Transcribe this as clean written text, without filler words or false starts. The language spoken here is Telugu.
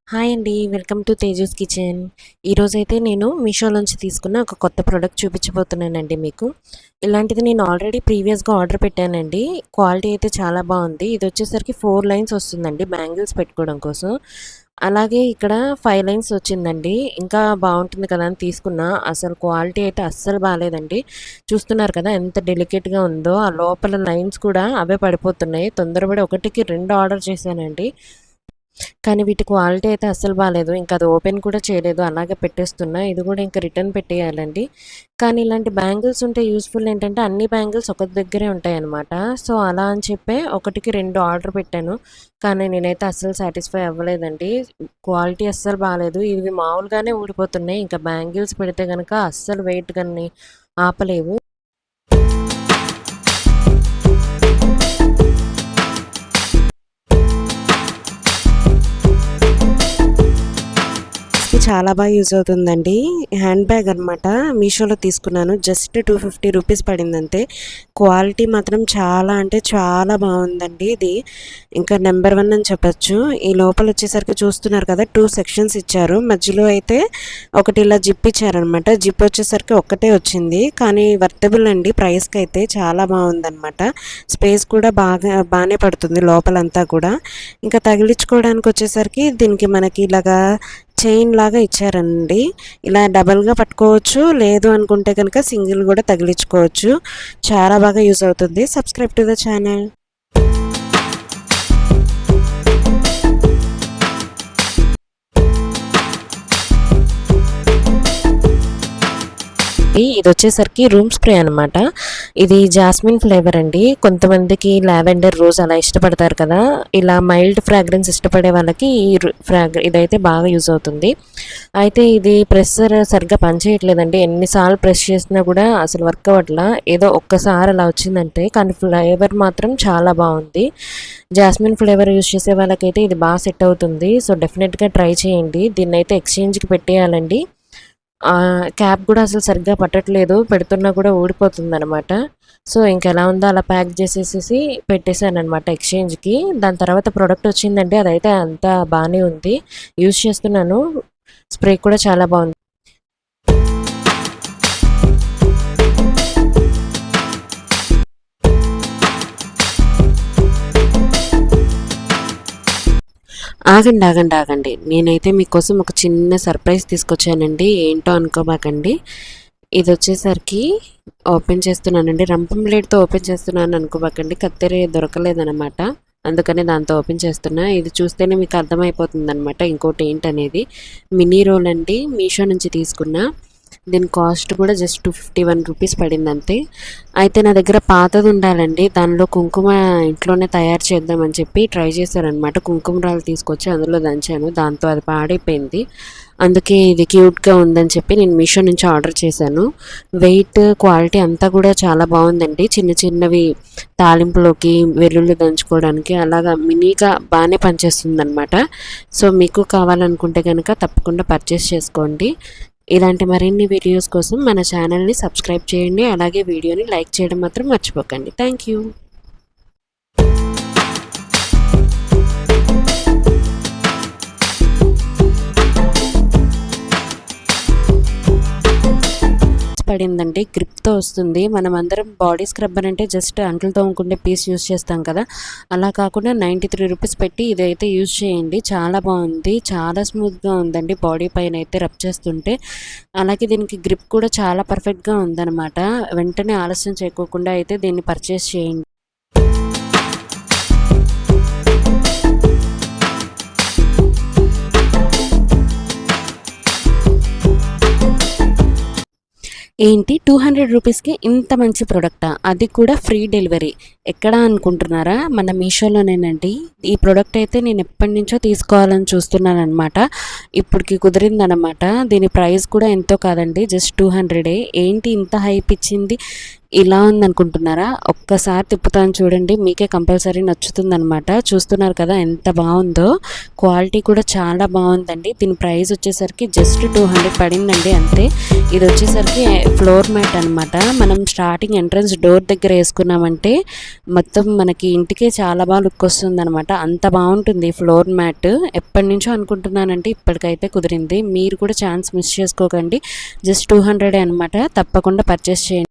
హాయ్ అండి. Welcome to Teju's kitchen. ఈరోజైతే నేను మీషోలోంచి తీసుకున్న ఒక కొత్త ప్రోడక్ట్ చూపించబోతున్నానండి మీకు. ఇలాంటిది నేను ఆల్రెడీ ప్రీవియస్‌గా ఆర్డర్ పెట్టానండి. క్వాలిటీ అయితే చాలా బాగుంది. ఇది వచ్చేసరికి 4 లైన్స్ వస్తుందండి బ్యాంగిల్స్ పెట్టుకోవడం కోసం. అలాగే ఇక్కడ 5 లైన్స్ వచ్చిందండి. ఇంకా బాగుంటుంది కదా అని తీసుకున్నా. అసలు క్వాలిటీ అయితే అస్సలు బాలేదండి. చూస్తున్నారు కదా ఎంత డెలికేట్‌గా ఉందో. ఆ లోపల లైన్స్ కూడా అవే పడిపోతున్నాయి. తొందరపడి ఒకటికి 2 ఆర్డర్ చేశానండి. కానీ వీటి క్వాలిటీ అయితే అస్సలు బాలేదు. ఇంకా అది ఓపెన్ కూడా చేయలేదు. అలాగే పెట్టేస్తున్నా. ఇది కూడా ఇంకా రిటర్న్ పెట్టేయాలండి. కానీ ఇలాంటి బ్యాంగిల్స్ ఉంటే యూజ్‌ఫుల్ ఏంటంటే అన్ని బ్యాంగిల్స్ ఒక దగ్గరే ఉంటాయన్నమాట. సో, అలా అని చెప్పే ఒకటికి 2 ఆర్డర్ పెట్టాను. కానీ నేనైతే అస్సలు సాటిస్ఫై అవ్వలేదండి. క్వాలిటీ అస్సలు బాలేదు. ఇవి మామూలుగానే ఊడిపోతున్నాయి. ఇంకా బ్యాంగిల్స్ పెడితే గనక అస్సలు వెయిట్ గాని ఆపలేవు. చాలా బాగా యూజ్ అవుతుందండి. హ్యాండ్ బ్యాగ్ అనమాట. మీషోలో తీసుకున్నాను. Just 250 rupees పడిందంతే. క్వాలిటీ మాత్రం చాలా అంటే చాలా బాగుందండి ఇది. ఇంకా నెంబర్ 1 అని చెప్పచ్చు. ఈ లోపల వచ్చేసరికి చూస్తున్నారు కదా 2 సెక్షన్స్ ఇచ్చారు. మధ్యలో అయితే ఒకటి ఇలా జిప్ ఇచ్చారనమాట. జిప్ వచ్చేసరికి ఒక్కటే వచ్చింది. కానీ వర్తబుల్ అండి. ప్రైస్కి అయితే చాలా బాగుందనమాట. స్పేస్ కూడా బాగానే పడుతుంది లోపలంతా కూడా. ఇంకా తగిలించుకోవడానికి వచ్చేసరికి దీనికి మనకి ఇలాగా చైన్ లాగా ఇచ్చారండి. ఇలా డబల్గా పట్టుకోవచ్చు. లేదు అనుకుంటే కనుక సింగిల్ కూడా తగిలించుకోవచ్చు. చాలా బాగా యూజ్ అవుతుంది. Subscribe to the channel. ఇది వచ్చేసరికి రూమ్ స్ప్రే అనమాట. ఇది జాస్మిన్ ఫ్లేవర్ అండి. కొంతమందికి లావెండర్, రోజ్ అలా ఇష్టపడతారు కదా. ఇలా మైల్డ్ ఫ్రాగ్రెన్స్ ఇష్టపడే వాళ్ళకి ఈ ఇదైతే బాగా యూజ్ అవుతుంది. అయితే ఇది ప్రెషర్ సరిగ్గా పనిచేయట్లేదండి. ఎన్నిసార్లు ప్రెస్ చేసినా కూడా అసలు వర్క్ అవ్వట్లా. ఏదో ఒక్కసారి అలా వచ్చిందంటే. కానీ ఫ్లేవర్ మాత్రం చాలా బాగుంది. జాస్మిన్ ఫ్లేవర్ యూజ్ చేసే వాళ్ళకైతే ఇది బాగా సెట్ అవుతుంది. సో డెఫినెట్గా ట్రై చేయండి. దీన్ని అయితే ఎక్స్చేంజ్కి పెట్టేయాలండి. క్యాప్ కూడా అసలు సరిగ్గా పట్టట్లేదు. పెడుతున్నా కూడా ఊడిపోతుందనమాట. సో, ఇంకెలా ఉందో అలా ప్యాక్ చేసేసేసి పెట్టేశాననమాట ఎక్స్చేంజ్‌కి. దాని తర్వాత ప్రోడక్ట్ వచ్చిందండి. అదైతే అంతా బాగానే ఉంది. యూజ్ చేస్తున్నాను. స్ప్రే కూడా చాలా బాగుంది. ఆగండి. నేనైతే మీకోసం ఒక చిన్న సర్ప్రైజ్ తీసుకొచ్చానండి. ఏంటో అనుకోబాకండి. ఇది వచ్చేసరికి ఓపెన్ చేస్తున్నానండి. రంపం బ్లేడ్తో ఓపెన్ చేస్తున్నాను అనుకోబాకండి. కత్తెర దొరకలేదనమాట. అందుకని దాంతో ఓపెన్ చేస్తున్నా. ఇది చూస్తేనే మీకు అర్థమైపోతుంది అనమాట ఇంకోటి ఏంటనేది. మినీ రోల్ అండి. మీషో నుంచి తీసుకున్నా. దీని కాస్ట్ కూడా జస్ట్ 251 రూపీస్ పడింది అంతే. అయితే నా దగ్గర పాతది ఉండాలండి. దానిలో కుంకుమ ఇంట్లోనే తయారు చేద్దామని చెప్పి ట్రై చేశారనమాట. కుంకుమ రాళ్ళు తీసుకొచ్చి అందులో దంచాను. దాంతో అది పాడైపోయింది. అందుకే ఇది క్యూట్గా ఉందని చెప్పి నేను మీషో నుంచి ఆర్డర్ చేశాను. వెయిట్, క్వాలిటీ అంతా కూడా చాలా బాగుందండి. చిన్న చిన్నవి తాలింపులోకి, వెల్లుల్లి దంచుకోవడానికి అలాగా మినీగా బాగానే పనిచేస్తుంది అనమాట. సో మీకు కావాలనుకుంటే కనుక తప్పకుండా పర్చేస్ చేసుకోండి. ఇలాంటి మరిన్ని వీడియోస్ కోసం మన ఛానల్ని సబ్స్క్రైబ్ చేయండి. అలాగే వీడియోని లైక్ చేయడం మాత్రం మర్చిపోకండి. Thank you. పడిందండి. గ్రిప్తో వస్తుంది. మనం అందరం బాడీ స్క్రబ్బర్ అంటే జస్ట్ అంట్లు తోముకుంటే పీస్ యూస్ చేస్తాం కదా. అలా కాకుండా 93 రూపీస్ పెట్టి ఇదైతే యూజ్ చేయండి. చాలా బాగుంది. చాలా స్మూత్గా ఉందండి బాడీ పైన అయితే రబ్ చేస్తుంటే. అలాగే దీనికి గ్రిప్ కూడా చాలా పర్ఫెక్ట్గా ఉందన్నమాట. వెంటనే ఆలస్యం చేయకోకుండా అయితే దీన్ని పర్చేస్ చేయండి. ఏంటి 200 రూపీస్‌కి ఇంత మంచి ప్రొడక్టా? అది కూడా ఫ్రీ డెలివరీ. ఎక్కడ అనుకుంటున్నారా? మన మీషోలోనేనండి. ఈ ప్రొడక్ట్ అయితే నేను ఎప్పటినుంచో తీసుకోవాలని చూస్తున్నాననమాట. ఇప్పటికి కుదిరిందనమాట. దీని ప్రైస్ కూడా ఎంతో కాదండి. జస్ట్ 200. ఏంటి ఇంత హైప్ ఇచ్చింది? ఇలా ఉందనుకుంటున్నారా? ఒక్కసారి తిప్పుతాను చూడండి, మీకే కంపల్సరీ నచ్చుతుందనమాట. చూస్తున్నారు కదా ఎంత బాగుందో, క్వాలిటీ కూడా చాలా బాగుందండి. దీని ప్రైస్ వచ్చేసరికి జస్ట్ 200 పడిందండి అంతే. ఇది వచ్చేసరికి ఫ్లోర్ మ్యాట్ అనమాట. మనం స్టార్టింగ్ ఎంట్రన్స్ డోర్ దగ్గర వేసుకున్నామంటే మొత్తం మనకి ఇంటికే చాలా బాగా లుక్ వస్తుంది అనమాట. అంత బాగుంటుంది ఫ్లోర్ మ్యాట్. ఎప్పటి నుంచో అనుకుంటున్నానంటే ఇప్పటికైతే కుదిరింది. మీరు కూడా ఛాన్స్ మిస్ చేసుకోకండి. జస్ట్ 200 అనమాట. తప్పకుండా పర్చేస్ చేయండి.